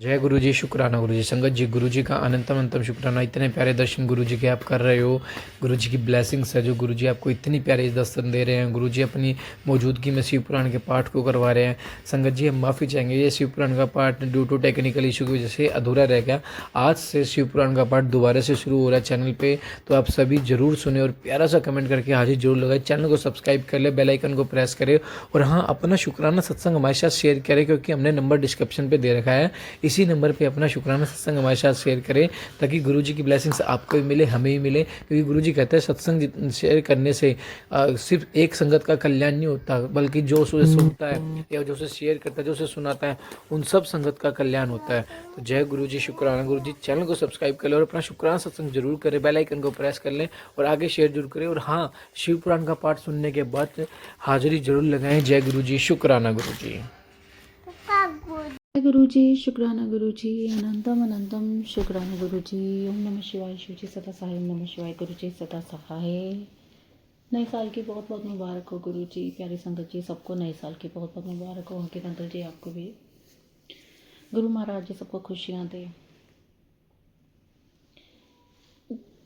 जय गुरु जी, शुक्राना गुरु जी। संगत जी, गुरु जी का अनंतम अंतम शुक्राना। इतने प्यारे दर्शन गुरु जी के आप कर रहे हो। गुरु जी की ब्लेसिंग्स है जो गुरु जी आपको इतनी प्यारे दर्शन दे रहे हैं। गुरु जी अपनी मौजूदगी में शिव पुराण के पाठ को करवा रहे हैं। संगत जी, हम माफ़ी चाहेंगे, ये शिव पुराण का पाठ ड्यू टू टेक्निकल इशू की वजह से अधूरा रह गया। आज से शिव पुराण का पाठ दोबारा से शुरू हो रहा है चैनल पर, तो आप सभी ज़रूर सुने और प्यारा सा कमेंट करके हाजिर जरूर लगाए। चैनल को सब्सक्राइब कर ले, बेल आइकन को प्रेस करें और हाँ, अपना शुक्राना सत्संग हमारे साथ शेयर करें, क्योंकि हमने नंबर डिस्क्रिप्शन पे दे रखा है। इसी नंबर पे अपना शुक्राना सत्संग हमारे साथ शेयर करें, ताकि गुरु जी की ब्लेसिंग्स आपको भी मिले, हमें भी मिले। क्योंकि गुरु जी कहते हैं सत्संग शेयर करने से सिर्फ एक संगत का कल्याण नहीं होता, बल्कि जो उसे सुनता है या जो उसे शेयर करता है, जो उसे सुनाता है, उन सब संगत का कल्याण होता है। तो जय गुरु जी, शुक्राना गुरु जी। चैनल को सब्सक्राइब कर लें और अपना शुक्राना सत्संग जरूर करें, बेल आइकन को प्रेस कर लें और आगे शेयर जरूर करें। और हाँ, शिव पुराण का पाठ सुनने के बाद हाजिरी जरूर लगाएं। जय गुरु जी, शुक्राना गुरु जी। गुरु जी, शुक्राना गुरु जी, अनंतम अनंतम शुक्राना गुरु जी। ओम नमः शिवाय। शिव जी सदा सहाय। ओम नमः शिवाय। गुरु जी सदा सहाय। नए साल की बहुत बहुत मुबारक हो गुरु जी। प्यारी संगत जी, सबको नए साल की बहुत बहुत मुबारक हो। अंकित अंकल जी, आपको भी। गुरु महाराज जी सबको खुशियाँ दे।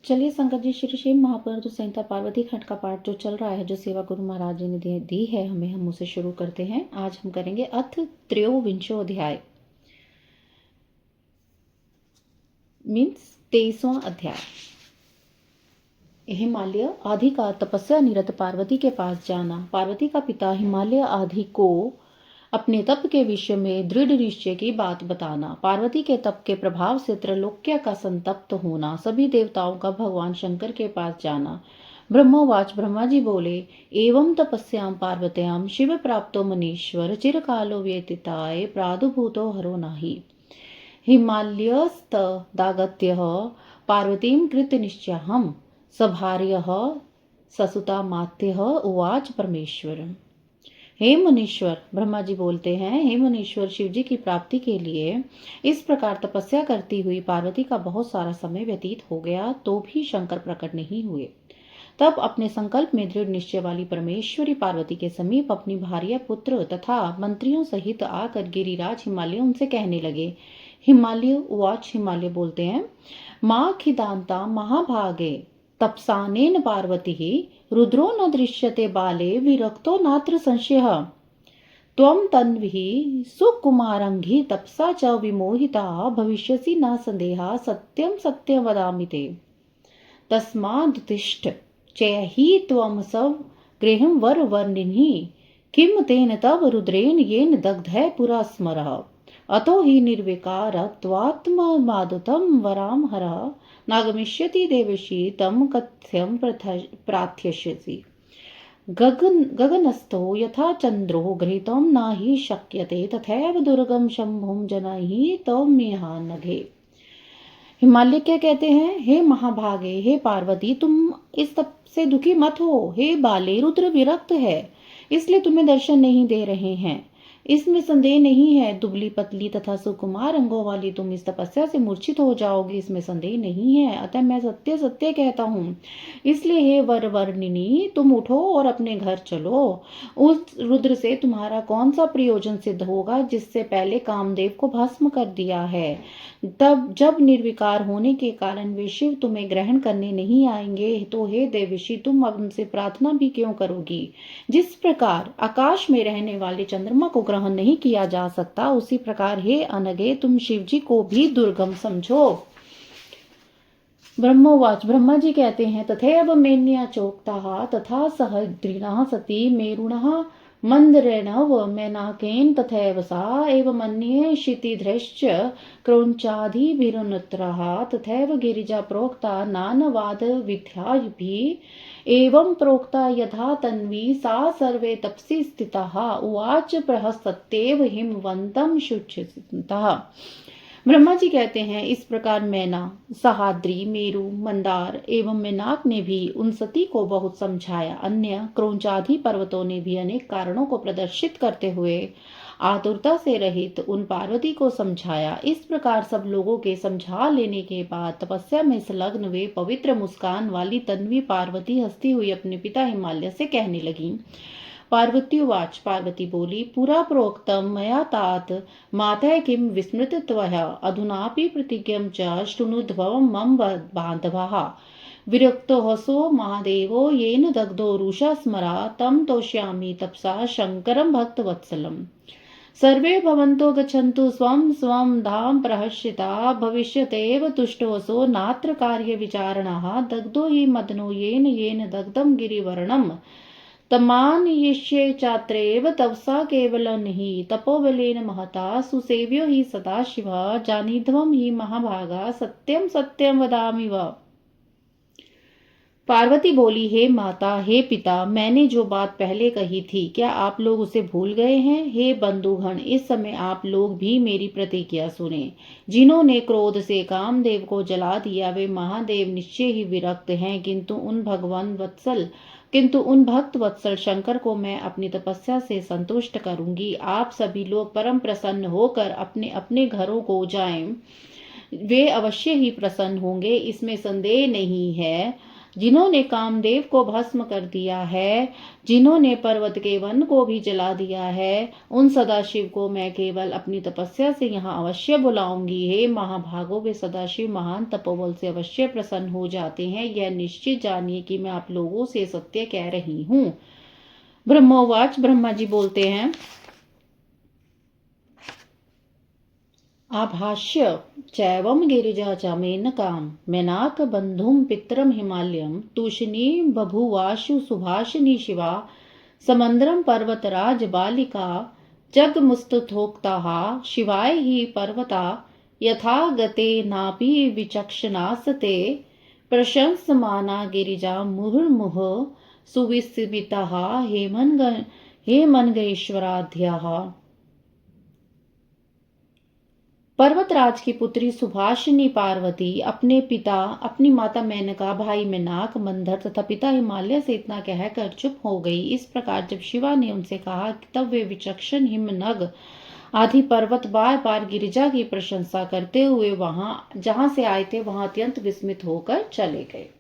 चलिए संगत जी, श्री शिव महापुराण संहिता पार्वती खंड का पाठ जो चल रहा है, जो सेवा गुरु महाराज जी ने दी है हमें, हम उसे शुरू करते हैं। आज हम करेंगे अथ त्रयोविंशो अध्याय, मीन्स 23वां अध्याय। हिमालय आदि का तपस्या निरत पार्वती के पास जाना। पार्वती का पिता हिमालय आदि को अपने तप के विषय में दृढ़ निश्चय की बात बताना। पार्वती के तप के प्रभाव से त्रैलोक्य का संतप्त होना। सभी देवताओं का भगवान शंकर के पास जाना। ब्रह्मोवाच, ब्रह्मा जी बोले, एवं तपस्याम पार्वत्याम शिव प्राप्तो मनीश्वर चिरकालो व्यतीताय प्रादुर्भूतो हरो नाही। हिमालयस्तदागत्यः पार्वतीं कृतनिश्चयः सभार्यः ससुतामात्यः उवाच परमेश्वरम्। हे मुनीश्वर, ब्रह्मा जी बोलते हैं, हे मुनीश्वर, शिव जी की प्राप्ति के लिए इस प्रकार तपस्या करती हुई पार्वती का बहुत सारा समय व्यतीत हो गया, तो भी शंकर प्रकट नहीं हुए। तब अपने संकल्प में दृढ़ निश्चय वाली परमेश्वरी पार्वती के समीप अपनी भार्या, पुत्र तथा मंत्रियों सहित आकर गिरिराज हिमालय उनसे कहने लगे। हिमालय उवाच, हिमालय बोलते हैं, माँ खिदांता महाभागे तपसानेन पार्वती रुद्रो न दृश्यते बाले विरक्तो नात्र संशयः। त्वं तन्वी सुकुमारंघि तपसा च विमोहिता भविष्यसि न संदेहा सत्यं सत्यं वदामि ते। तस्मादुत्तिष्ठ चेहि त्वं सव गृहं वरवर्णिनि किं तेन तव रुद्रेण येन दग्धः पुरा स्मरः। अतो हि निर्विकारत्वात्ममादुतं वराम हरः नागमिष्यति देवशी तं कथ्यं प्रार्थयसि। गगनस्थो यथा चंद्रो गृहीतुं न हि शक्यते तथैव दुर्गम शंभुं जनैः तौम्यहा नघे। हिमालय क्या कहते हैं, हे महाभागे, हे पार्वती, तुम इस तप से दुखी मत हो। हे बाले, रुद्र विरक्त है, इसलिए तुम्हें दर्शन नहीं दे रहे हैं। इसमें संदेह नहीं है, दुबली पतली तथा सुकुमार अंगों वाली तुम इस तपस्या से मूर्छित हो जाओगी, इसमें संदेह नहीं है। अतः मैं सत्य सत्य कहता हूँ। इसलिए हे वरवर्णिनी, तुम उठो और अपने घर चलो। उस रुद्र से तुम्हारा कौन सा प्रयोजन सिद्ध होगा, जिससे पहले कामदेव को भस्म कर दिया है। तब जब निर्विकार होने के कारण वे शिव तुम्हें ग्रहण करने नहीं आएंगे, तो हे देवऋषि, तुम अब उनसे प्रार्थना भी क्यों करोगी। जिस प्रकार आकाश में रहने वाले चंद्रमा को ग्रहण नहीं किया जा सकता, उसी प्रकार हे अनगे, तुम शिव जी को भी दुर्गम समझो। ब्रह्मोवाच, ब्रह्मा जी कहते हैं, तथैव मेन्या चोक्ता तथा सहद्रिणः सती मेरुणः मंदरेणव मैनाकेन तथैव सा एवं अन्ये क्षितिधृश्च क्रौञ्चादिभिरुन्नतरः तथैव गिरिजा प्रोक्ता नानवाद विद्याभिः एवं प्रोक्ता यथा तन्वी सा सर्वे तपसि स्थिताः उवाच प्रहसत्येव हिमवन्तं शुचितः। ब्रह्मा जी कहते हैं, इस प्रकार मैना, सहाद्री, मेरु, मंदार एवं मेनाक ने भी उन सती को बहुत समझाया। अन्य क्रौंचादि पर्वतों ने भी अनेक कारणों को प्रदर्शित करते हुए आतुरता से रहित उन पार्वती को समझाया। इस प्रकार सब लोगों के समझा लेने के बाद तपस्या में संलग्न वे पवित्र मुस्कान वाली तन्वी पार्वती हंसती हुई अपने पिता हिमालय से कहने लगी, पार्वत्युवाच पार्वती बोली पुरा प्रोक्तं मया तात मातः किं विस्मृत त्वया अधुनापि प्रतिज्ञं च शृणुध्वं मम बान्धवः विरक्तो हसो महादेवो येन दग्धो रुषा स्मरा तं तोष्यामि तपसा शङ्करं भक्तवत्सलम् सर्वे भवन्तो गच्छन्तु स्वं स्वं धाम प्रहर्षिता भविष्यतेव तुष्टोऽसो नात्र कार्यविचारणः दग्धो हि मदनो येन येन दग्धं गिरिवर्णम् तमानयिष्ये चात्रैव तपसा केवलं हि तपोबलेन महता सुसेव्यो हि सदाशिवः जानीध्वं हि महाभागा सत्यं सत्यं वदामि वा। पार्वती बोली हे माता हे पिता मैंने जो बात पहले कही थी क्या आप लोग उसे भूल गए हैं। हे बंधुगण इस समय आप लोग भी मेरी प्रतिज्ञा सुने। जिन्होंने क्रोध से कामदेव को जला दिया वे महादेव निश्चय ही विरक्त हैं किंतु उन भक्त वत्सल शंकर को मैं अपनी तपस्या से संतुष्ट करूंगी। आप सभी लोग परम प्रसन्न होकर अपने अपने घरों को जाएं। वे अवश्य ही प्रसन्न होंगे इसमें संदेह नहीं है। जिन्होंने कामदेव को भस्म कर दिया है जिन्होंने पर्वत के वन को भी जला दिया है उन सदाशिव को मैं केवल अपनी तपस्या से यहाँ अवश्य बुलाऊंगी। हे महाभागो वे सदाशिव महान तपोबल से अवश्य प्रसन्न हो जाते हैं यह निश्चित जानिए कि मैं आप लोगों से सत्य कह रही हूँ। ब्रह्मोवाच ब्रह्मा जी बोलते हैं आभाष्य चैवं गिरिजा च मेनकां मेनाक बंधुं पितरं हिमालयं तूष्णी बभुवाशु सुभाषिनी शिवा समंद्रं पर्वतराज बालिका जगमुस्तथोक्ताः शिवाय हि पर्वता यथा गते नापि विचक्षणासते प्रशंसमाना गिरिजा मुहुर्मुहुः सुविस्मिताः हेमनगेश्वराध्याः। पर्वतराज की पुत्री सुभाषिनी पार्वती अपने पिता अपनी माता मेनका भाई मेनाक मंदर तथा पिता हिमालय से इतना कहकर चुप हो गई। इस प्रकार जब शिवा ने उनसे कहा तब वे विचक्षण हिमनग आदि पर्वत बार बार गिरिजा की प्रशंसा करते हुए जहां से आए थे वहां अत्यंत विस्मित होकर चले गए।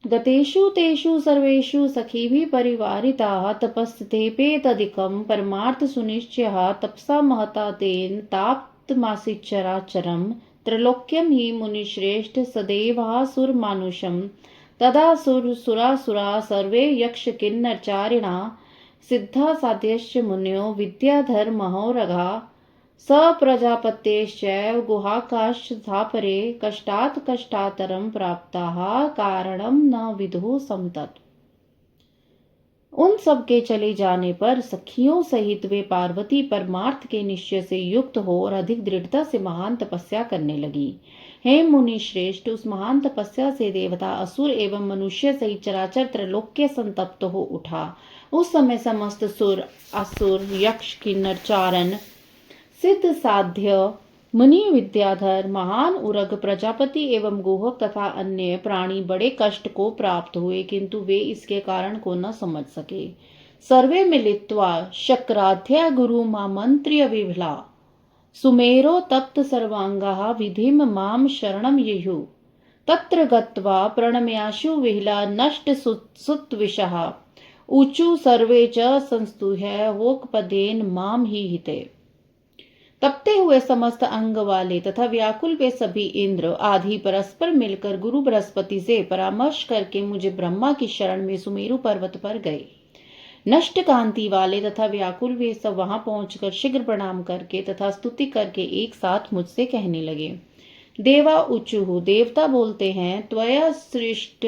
गतेषु तेषु सर्वेषु सखीभिः परिवारिताः तपस्तेपेतधिकं परमार्थ सुनिश्चयः तपसा महता तेन ताप्तमासीच्चराचरम् त्रैलोक्यं हि मुनिश्रेष्ठ सदैवः सुरमानुषम् तदा सुरासुरा सर्वे यक्ष किन्नरचारिणा सिद्धा साध्यश्च मुनयो विद्याधरमहोरगा स प्रजापतेश्चैव गुहाकाशस्थापरे कष्टात् कष्टातरं प्राप्ताः कारणं न विदुः समतत्। उन सब के चले जाने पर सखियों सहित वे पार्वती परमार्थ के निश्चय से युक्त हो और अधिक दृढ़ता से महान तपस्या करने लगी। हे मुनि श्रेष्ठ उस महान तपस्या से देवता असुर एवं मनुष्य सहित चराचर त्रैलोक्य संतप्त हो उठा। उस समय समस्त सुर असुर यक्ष किन्नर चारण सिद्ध साध्य मुनि विद्याधर महान उरग प्रजापति एवं गुहक तथा अन्य प्राणी बड़े कष्ट को प्राप्त हुए किंतु वे इसके कारण को न समझ सके। सर्वे मिलित्वा शक्राध्या गुरु मामंत्र्य विभला सुमेरो तप्त सर्वांगाः विधिम माम शरणम ययुः तत्र गत्वा प्रणम्याशु विहला नष्ट सुतविषः ऊचु सर्वे च संस्तुह्य होकपदेन माम ही हिते। तपते हुए समस्त अंग वाले तथा व्याकुल वे सभी इंद्र आदि परस्पर मिलकर गुरु बृहस्पति से परामर्श करके मुझे ब्रह्मा की शरण में सुमेरु पर्वत पर गए। नष्ट कांति वाले तथा व्याकुल वे सब वहां पहुंचकर शीघ्र प्रणाम करके तथा स्तुति करके एक साथ मुझसे कहने लगे। देवा उचुहु देवता बोलते हैं त्वया सृष्ट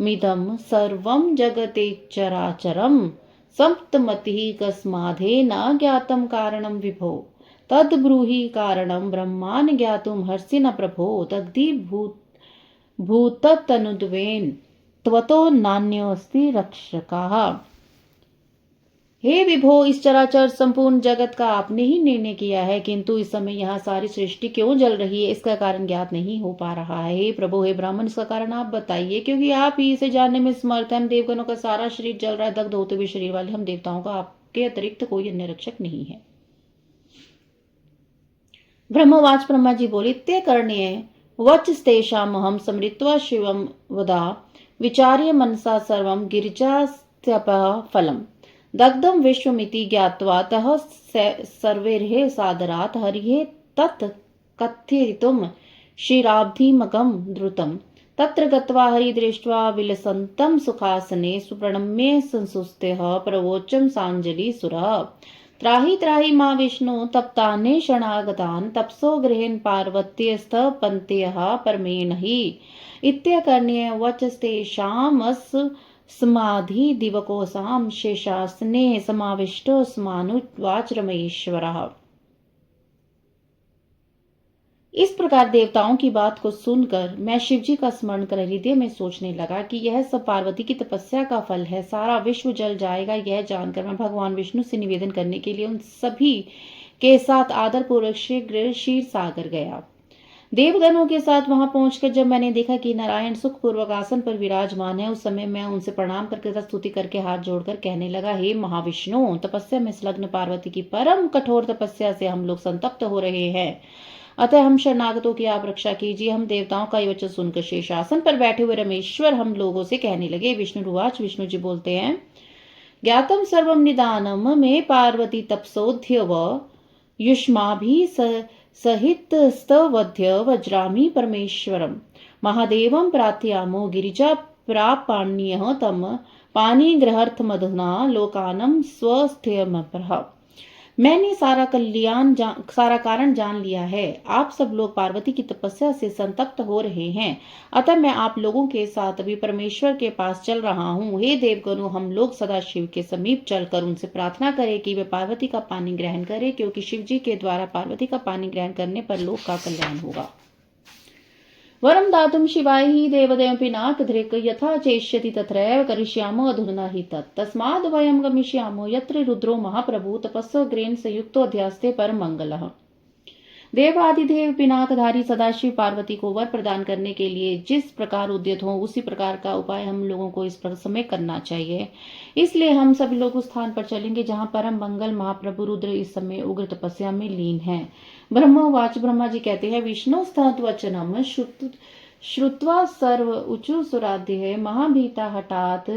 मिदम सर्वम जगते चराचरम सप्तमति कस्माधे न ज्ञातम कारणम विभो तद ब्रूहि कारणं ब्रह्मान् ज्ञातुं हर्षि न प्रभो तद्धि भूततनुद्वेन त्वतो नान्योऽस्ति रक्षकः। हे विभो इस चराचर संपूर्ण जगत का आपने ही निर्णय किया है किंतु इस समय यहाँ सारी सृष्टि क्यों जल रही है इसका कारण ज्ञात नहीं हो पा रहा है। हे प्रभु हे ब्राह्मण इसका कारण आप बताइए क्योंकि आप ही इसे जानने में समर्थ हैं। हम देवगणों का सारा शरीर जल रहा है दग्ध होते हुए शरीर वाले हम देवताओं का आपके अतिरिक्त कोई अन्य रक्षक नहीं है। ब्रह्मवाच ब्रह्मा जी बोले इत्य करने वचस्तेषामहं समृत्वा शिवं वदा विचार्य मनसा सर्वं गिरिजास्त्यपः फलम् दग्धं विश्वमिति ज्ञात्वा तः सर्वैर्ह सादरात् हरिः तत् कथयितुं क्षीराब्धिमगं द्रुतं तत्र गत्वा हरिदृष्ट्वा विलसन्तं सुखासने सुप्रणम्य संसुस्त्यः प्रवोचं साञ्जलिसुरः त्राहि त्राहि मा विष्णु तप्ताने शरणागतान् तपसो गृहेण पार्वत्यस्तपन्त्यः परमेण हि इत्यकर्ण्य वचस्तेषामस् समाधि दिवकोसां शेषासने समाविष्टो स्मानुवाच रमेश्वरः। इस प्रकार देवताओं की बात को सुनकर मैं शिवजी का स्मरण कर हृदय में सोचने लगा कि यह सब पार्वती की तपस्या का फल है, सारा विश्व जल जाएगा। यह जानकर मैं भगवान विष्णु से निवेदन करने के लिए उन सभी के साथ आदर पूर्वक शीघ्र क्षीर सागर गया। देवगणों के साथ वहां पहुंचकर जब मैंने देखा कि नारायण सुखपूर्वक आसन पर विराजमान है, उस समय मैं उनसे प्रणाम करके स्तुति करके हाथ जोड़कर कहने लगा, हे महाविष्णु, तपस्या में संलग्न पार्वती की परम कठोर तपस्या से हम लोग संतप्त हो रहे हैं, अतः हम शरणागतों की आप रक्षा कीजिए। हम देवताओं का ये वचन सुनकर शेषासन पर बैठे हुए रमेश्वर हम लोगों से कहने लगे। विष्णुरुवाच, विष्णु जी बोलते हैं, ज्ञातम सर्वम निदानम में पार्वती तपसोध्य व युष्माभि सहित स्तवध्य वज्रामि परमेश्वरम महादेवम प्रार्थयामो गिरिजा प्रापाण्यः तम पाणिग्रहर्थ मधुना लोकानम स्वस्थयमपरः। मैंने सारा कारण जान लिया है। आप सब लोग पार्वती की तपस्या से संतप्त हो रहे हैं, अतः मैं आप लोगों के साथ अभी परमेश्वर के पास चल रहा हूँ। हे देवगणों, हम लोग सदा शिव के समीप चलकर उनसे प्रार्थना करें कि वे पार्वती का पानी ग्रहण करें, क्योंकि शिव जी के द्वारा पार्वती का पानी ग्रहण करने पर लोक का कल्याण होगा। वरम दातुं शिवाय हि देवदेव पिनाकधृक् यथा चेष्यति तत्रैव करिष्यामो अधुना हि तत् तस्माद् वयं गमिष्यामो यत्र रुद्रो महाप्रभु तपस्वग्रेण संयुक्तो ध्यास्ते परम मंगलः। देवादिदेव पिनाकधारी सदाशिव पार्वती को वर प्रदान करने के लिए जिस प्रकार उद्यत हो, उसी प्रकार का उपाय हम लोगों को इस समय करना चाहिए। इसलिए हम सभी लोग उस स्थान पर चलेंगे जहां परम मंगल महाप्रभु रुद्र इस समय उग्र तपस्या में लीन है। ब्रह्मवाच, ब्रह्मा जी कहते हैं, विष्णु स्तुत वचनम श्रुत्वा सर्व उचु सुराध्य महाभीता हठात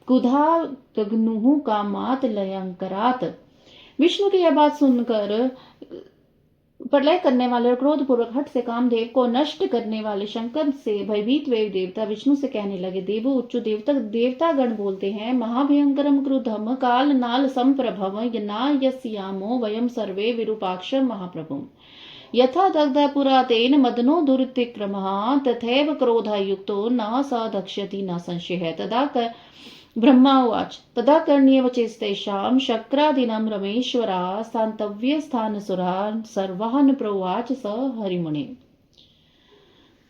कुधा तग्नुहु कामात लयंकरात। विष्णु की यह बात सुनकर प्रलय करने वाले और क्रोध पूर्वक हट से कामदेव को नष्ट करने वाले शंकर से भयभीत वे देवता विष्णु से कहने लगे, देवो उच्च देवतागण बोलते हैं, महाभयंकरम क्रुधम काल नाल संप्रभव यना यस्यामो वयम सर्वे विरूपाक्ष महाप्रभु यथा दग्ध पुरा तेन मदनो दुर्तिक्रमः तथैव क्रोधायुक्तो न स दक्ष्यति न संशयः। तदा ब्रह्मा उवाच, तदा कर्ण्येव चेस्तेषां शक्रादिनं रमेश्वरा स्थान्तव्य स्थानसुरा सर्वान् प्रोवाच स हरिमुने।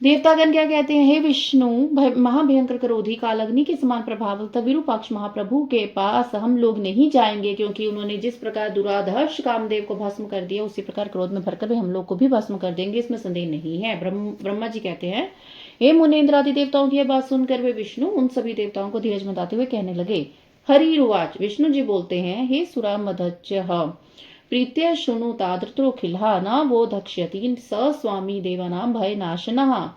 देवतागण क्या कहते हैं, हे विष्णु, महाभयंकर क्रोधी कालग्नि के समान प्रभावक विरूपाक्ष महाप्रभु के पास हम लोग नहीं जाएंगे, क्योंकि उन्होंने जिस प्रकार दुराधर्ष कामदेव को भस्म कर दिया, उसी प्रकार क्रोध में भरकर वे हम लोग को भी भस्म कर देंगे, इसमें संदेह नहीं है। ब्रह्मा जी कहते हैं, हे मुनेन्द्र आदि देवताओं की यह बात सुनकर वे विष्णु उन सभी देवताओं को धीरज बताते हुए कहने लगे। हरिरुवाच, विष्णु जी बोलते हैं, हे सुरा मदच्यः प्रीत्य शृणु तादृतो खिलः न वो धक्ष्यति स स्वामी देवानां भयनाशनः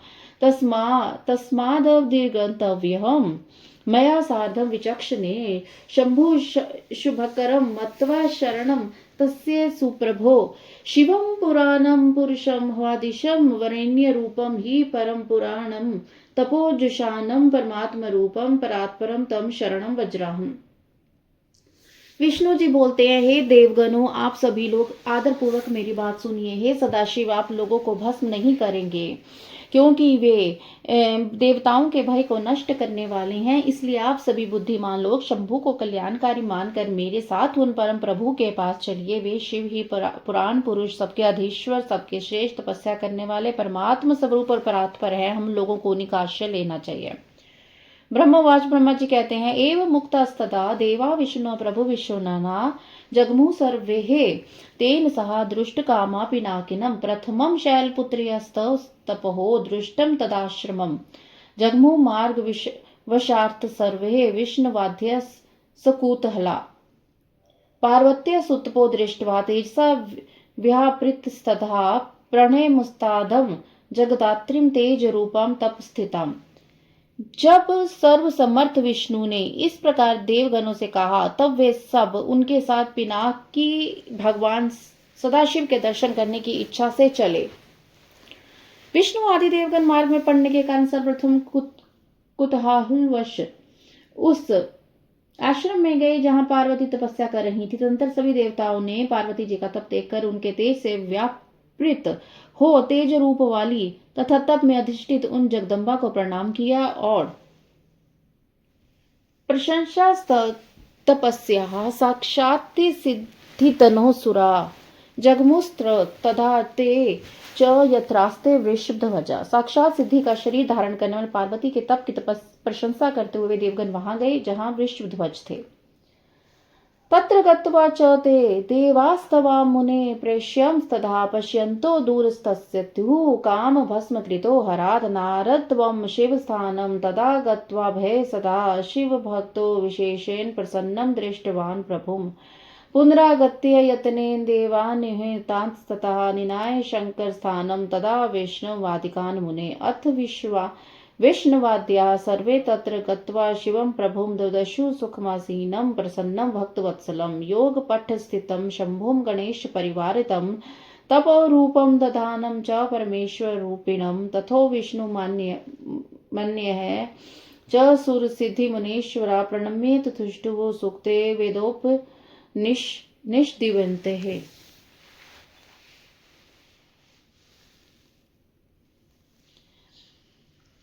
तस्मादवदीर्गन्तव्यहम् मया सार्धं विचक्षणे शंभु शुभकरं मत्वा शरणं तस्य सुप्रभो शिवं पुराणं पुरुषं ह्वादिशं वरेण्य रूपं हि परम पुराणं तपोजुषानं परमात्म रूपं परात्परम तम शरणं वज्राहम्। विष्णु जी बोलते हैं, हे देवगणों, आप सभी लोग आदर पूर्वक मेरी बात सुनिए। हे सदाशिव, आप लोगों को भस्म नहीं करेंगे, क्योंकि वे देवताओं के भय को नष्ट करने वाले हैं। इसलिए आप सभी बुद्धिमान लोग शंभु को कल्याणकारी मानकर मेरे साथ उन परम प्रभु के पास चलिए। वे शिव ही पुराण पुरुष, सबके अधीश्वर, सबके श्रेष्ठ, तपस्या करने वाले, परमात्म स्वरूप और परात्पर है। हम लोगों को उन्हीं का आश्रय लेना चाहिए। ब्रह्मवाच, ब्रह्मा जी कहते हैं, एव मुक्तस्तदा देवा विष्णु प्रभु विश्वनाना जगमु सर्वे तेन सह दृष्ट कामा पिनाकिनम प्रथमं शैलपुत्र्यस्तपहो दृष्टम तदाश्रमम जगमु मार्ग वशार्थ सर्वे विष्णुवाद्य सकुतहला पार्वत्य सुतपो दृष्ट्वा तेजसा व्यापृतस्तथा प्रणय मुस्तादम जगदात्रीम तेज रूपम तप स्थितम। जब सर्वसमर्थ विष्णु ने इस प्रकार देवगणों से कहा, तब वे सब उनके साथ पिनाकी भगवान सदाशिव के दर्शन करने की इच्छा से चले। विष्णु आदि देवगण मार्ग में पड़ने के कारण सर्वप्रथम कुतूहलवश उस आश्रम में गए जहां पार्वती तपस्या कर रही थी। तदंतर सभी देवताओं ने पार्वती जी का तप देखकर उनके तेज से व्यापृत हो तेज रूप वाली तथा तप में अधिष्ठित उन जगदम्बा को प्रणाम किया और प्रशंसा तपस्या साक्षात् सिद्धितनो सुरा जगमुस्त्र तथा ते च यत्रास्ते वृषभध्वजा। साक्षात सिद्धि का शरीर धारण करने वाले पार्वती के तप की प्रशंसा करते हुए देवगण वहां गए जहां वृषभध्वज थे। तत्र गत्वा च ते देवास्तवा मुने प्रेष्यं तथा पश्यन्तो दूरस्थस्यत्युः काम भस्म कृतो हरात् नारद त्वं शिवस्थानं तदा गत्वा भय सदा शिव भक्तो विशेषेण प्रसन्नं दृष्टवान् प्रभुम्। पुनरागत्य यत्नेन देवान् निहतांस्ततः निनाय शंकर स्थानं तदा वैष्णवादिकान् मुने अथ विष्णुवाद्याः सर्वे तत्र गत्वा शिवं प्रभुं ददर्शु सुखमासीनं प्रसन्नं भक्तवत्सलं योगपट्टस्थितं शम्भुं गणेश परिवारितं तपोरूपं दधानं च परमेश्वररूपिणं तथो विष्णुमान्यः च सुरसिद्धिमुनीश्वरा प्रणम्येत तुष्टुः सुक्ते वेदोप निष्दिवन्ते है।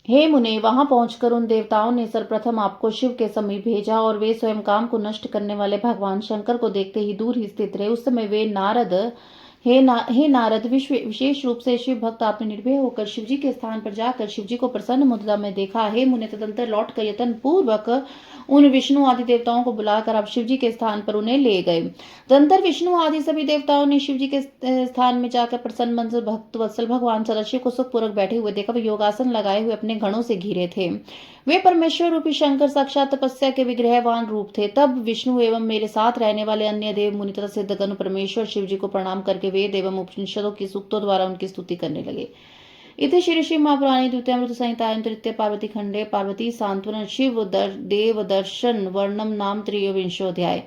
हे मुने, वहां पहुंचकर उन देवताओं ने सर्वप्रथम आपको शिव के समीप भेजा और वे स्वयं काम को नष्ट करने वाले भगवान शंकर को देखते ही दूर ही स्थित रहे। उस समय वे हे नारद, विशेष रूप से शिव भक्त आपने निर्भय होकर शिवजी के स्थान पर जाकर शिवजी को प्रसन्न मुद्रा में देखा। हे मुने, तदंतर लौटकर यत्न पूर्वक उन विष्णु आदि देवताओं को बुलाकर आप शिवजी के स्थान पर उन्हें ले गए। तदंतर विष्णु आदि सभी देवताओं ने शिवजी के स्थान में जाकर प्रसन्न मन से भक्त वत्सल भगवान सदाशिव को सुखपूर्वक बैठे हुए देखा। वे योगासन लगाए हुए अपने गणों से घिरे थे। वे परमेश्वर रूपी शंकर साक्षात तपस्या के विग्रहवान रूप थे। तब विष्णु एवं मेरे साथ रहने वाले अन्य देव मुनि तथा सिद्धगण परमेश्वर शिवजी को प्रणाम करके वेद एवं उपनिषदों की सूक्तों द्वारा उनकी स्तुति करने लगे। इति श्री महापुराणे द्वितीयामृत संहितायां तृतीय पार्वती खंडे पार्वती सांत्वना शिव देव दर्शन वर्णम नाम त्रयोविंशोऽध्याय।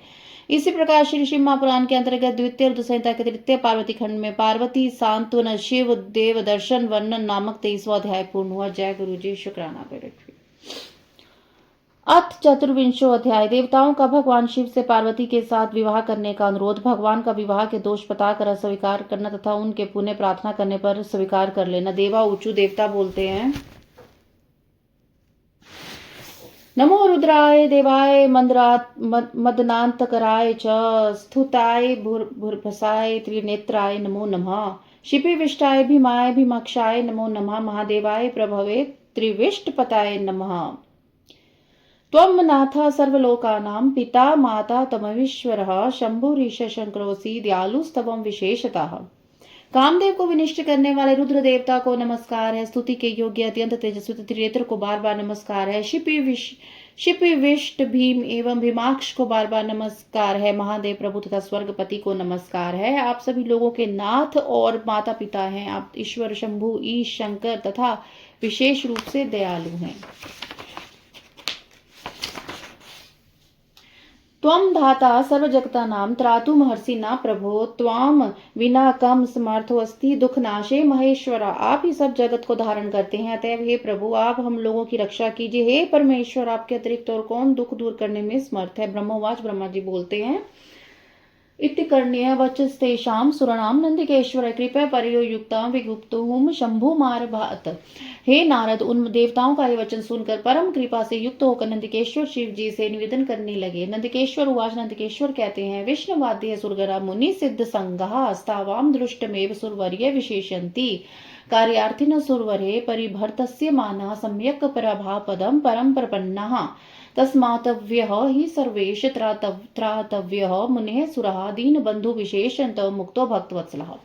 इसी प्रकार श्री महापुराण के अंतर्गत द्वितीय रुद्र संहिता के तृतीय पार्वती खंड में पार्वती सांत्वना शिव देव दर्शन वर्णन नामक 23वां अध्याय पूर्ण हुआ। जय गुरु जी। शुक्राना पेड़। अथ चतुर्विंशो अध्याय। देवताओं का भगवान शिव से पार्वती के साथ विवाह करने का अनुरोध। भगवान का विवाह के दोष बताकर अस्वीकार करना तथा उनके पुण्य प्रार्थना करने पर स्वीकार कर लेना। देवा ऊंचू देवता बोलते हैं, नमो रुद्राय देवाय मदनांतकराय च स्तुताय भूर्भसाय त्रिनेत्राय नमो नमः। शिपिविष्टाय भीमाय भीमाक्षाय नमो नमः। महादेवाय प्रभवे त्रिविष्टपताय नमः। त्वं नाथ सर्वलोकानां पिता माता तमवीश्वरः शंभुरीश शंकरोऽसि दयालुस्तवं विशेषतः। कामदेव को विनिष्ट करने वाले रुद्र देवता को नमस्कार है। स्तुति के योग्य अत्यंत तेजस्वी त्रिनेत्र को बार बार नमस्कार है। शिपिविष्ट भीम एवं भीमाक्ष को बार बार नमस्कार है। महादेव प्रभु तथा स्वर्गपति को नमस्कार है। आप सभी लोगों के नाथ और माता पिता हैं। आप ईश्वर शंभु ईश शंकर तथा विशेष रूप से दयालु हैं। त्वं धाता सर्वजगतानां त्रातुमर्हसि न प्रभो त्वाम विना कम समर्थोऽस्ति दुखनाशे महेश्वर। आप ही सब जगत को धारण करते हैं, अतएव हे प्रभु आप हम लोगों की रक्षा कीजिए। हे परमेश्वर, आपके अतिरिक्त और कौन दुख दूर करने में समर्थ है। ब्रह्मवाच ब्रह्मा जी बोलते हैं, इति कर्ण्य वचस्तेषां सुराणां नंदिकेश्वर कृपया परियोयुक्तां विगुप्तुम शंभुमारभात। हे नारद, उन देवताओं का ये वचन सुनकर परम कृपा से युक्त होकर नंदिकेश्वर शिव जी से निवेदन करने लगे। नंदिकेश्वर उवाच। नंदिकेश्वर कहते हैं, विष्णुवाद्य सुरगरा मुनि सिद्ध संघा स्तावाम दृष्टमेव सुरवर्य विशेषन्ति कार्यार्थिन सुरवरे परिभर्तस्य मानः सम्यक् पराभापदं परम प्रपन्नः तस्मातव्यः हि सर्वेश त्रातव्यः मुनेः सुरः दीनबन्धु विशेषन्तः मुक्तो भक्तवत्सलः।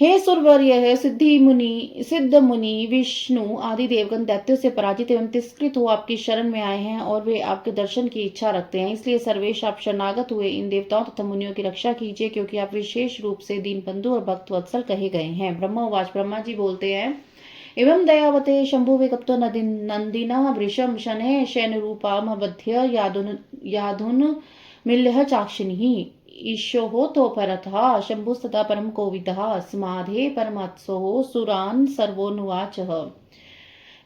हे सुरवर्य, सिद्ध मुनि विष्णु आदि देवगण दैत्यों से पराजित एवं तिरस्कृत हो आपकी शरण में आए हैं और वे आपके दर्शन की इच्छा रखते हैं। इसलिए सर्वेश आप शरणागत हुए इन देवताओं तथा मुनियों की रक्षा कीजिए, क्योंकि आप विशेष रूप से दीनबंधु और भक्त वत्सल कहे गए हैं। ब्रह्मोवाच, ब्रह्मा जी बोलते हैं, एवं दयावते शंभु विकप्तो नंदिनः वृषम शनैः शयनरूपामबध्य याधुन मिल्यः चाक्षिणीः ईशोऽतो परतः शंभुस्तथा परम कोविदः समाधे परमात्सोः सुरान् सर्वोनुवाचः।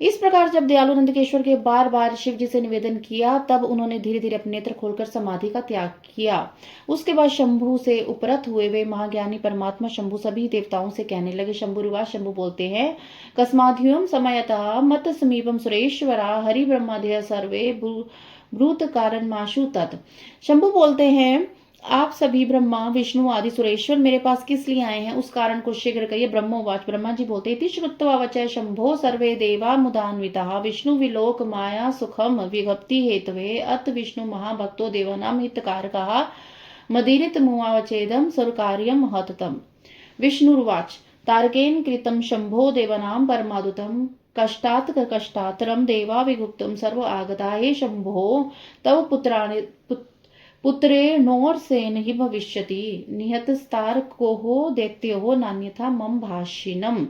इस प्रकार जब दयालु नंदकेश्वर के बार बार शिव जी से निवेदन किया, तब उन्होंने धीरे धीरे अपने नेत्र खोलकर समाधि का त्याग किया। उसके बाद शंभु से उपरत हुए वे महाज्ञानी परमात्मा शंभु सभी देवताओं से कहने लगे। शंभुरिवास शंभु बोलते हैं, कस्माद्युम समयतः मत समीपम सुरेश्वरा हरि ब्रह्मादय सर्वे ब्रूत कारण माशु तत्। शंभु बोलते हैं, आप सभी ब्रह्मा विष्णु आदि सुरेश्वर मेरे पास किस लिए आए हैं, उस कारण को शीघ्र कहिए। ब्रह्मोवाच, ब्रह्मा जी बोलते, इति श्रुत्वा वचः शंभो सर्वे देवा मुदान्विताः विष्णु विलोक माया सुखम विभक्ति हेतवे अत विष्णु महाभक्तो देवानां हितकारकः मदीरित मुवावचेदं सर्वकार्यं महत्तम। विष्णुर्वाच, तारकेन कृतं शंभो देवानां परमादुतं कष्टात् कष्टातरं देवा विगुप्तं सर्व आगता। हे शंभो, तव पुत्रेणोर्सेन हि भविष्यति निहतस्तारकोः दैत्योः नान्यथा मम भाषिणम्।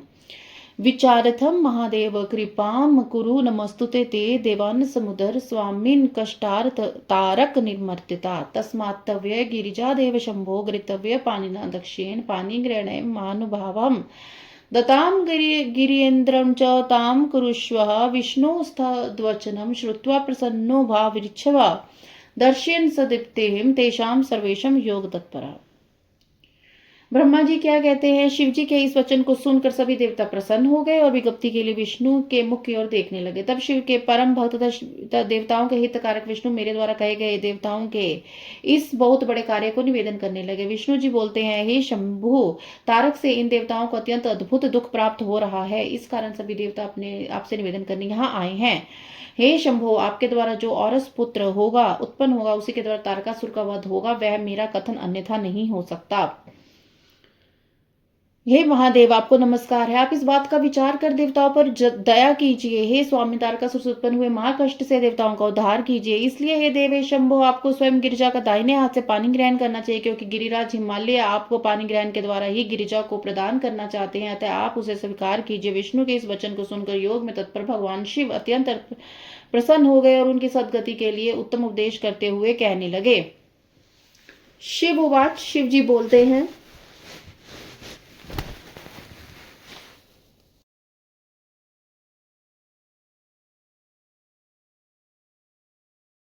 विचारथम महादेव कृपां कुरु नमस्तुते ते देवान् समुदर स्वामिन् कष्टार्थ तारक निर्मर्तिता। तस्मात् तव्य गिरिजादेव शंभो गृहीतव्य पाणिना दक्षिणेन पाणिग्रहणेन महानुभावम् दतां गिरीन्द्रं च तां कुरुष्व। विष्णोस्तद्वचनं श्रुत्वा प्रसन्नो भावऋच्छव दर्शयन् सदीप्तिं तेषां सर्वेषां योग तत्परा। ब्रह्मा जी क्या कहते हैं, शिव जी के इस वचन को सुनकर सभी देवता प्रसन्न हो गए और विज्ञप्ति के लिए विष्णु के मुख की ओर देखने लगे। तब शिव के परम भक्त तथा देवताओं के हितकारक विष्णु मेरे द्वारा कहे गए देवताओं के इस बहुत बड़े कार्य को निवेदन करने लगे। विष्णु जी बोलते हैं, हे शंभु, तारक से इन देवताओं को अत्यंत अद्भुत दुख प्राप्त हो रहा है, इस कारण सभी देवता अपने आपसे निवेदन करने यहाँ आए हैं। हे शंभो, आपके द्वारा जो औरस पुत्र होगा उत्पन्न होगा, उसी के द्वारा तारकासुर का वध होगा, वह मेरा कथन अन्यथा नहीं हो सकता। हे महादेव, आपको नमस्कार है। आप इस बात का विचार कर देवताओं पर दया कीजिए। हे स्वामी, तारकासुर से उत्पन्न हुए महाकष्ट से देवताओं का उद्धार कीजिए। इसलिए हे देवे शंभो, आपको स्वयं गिरिजा का दाहिने हाथ से पानी ग्रहण करना चाहिए, क्योंकि गिरिराज हिमालय आपको पानी ग्रहण के द्वारा ही गिरिजा को प्रदान करना चाहते हैं, अतः आप उसे स्वीकार कीजिए। विष्णु के इस वचन को सुनकर योग में तत्पर भगवान शिव अत्यंत प्रसन्न हो गए और उनकी सदगति के लिए उत्तम उपदेश करते हुए कहने लगे। शिव उवाच, शिव जी बोलते हैं,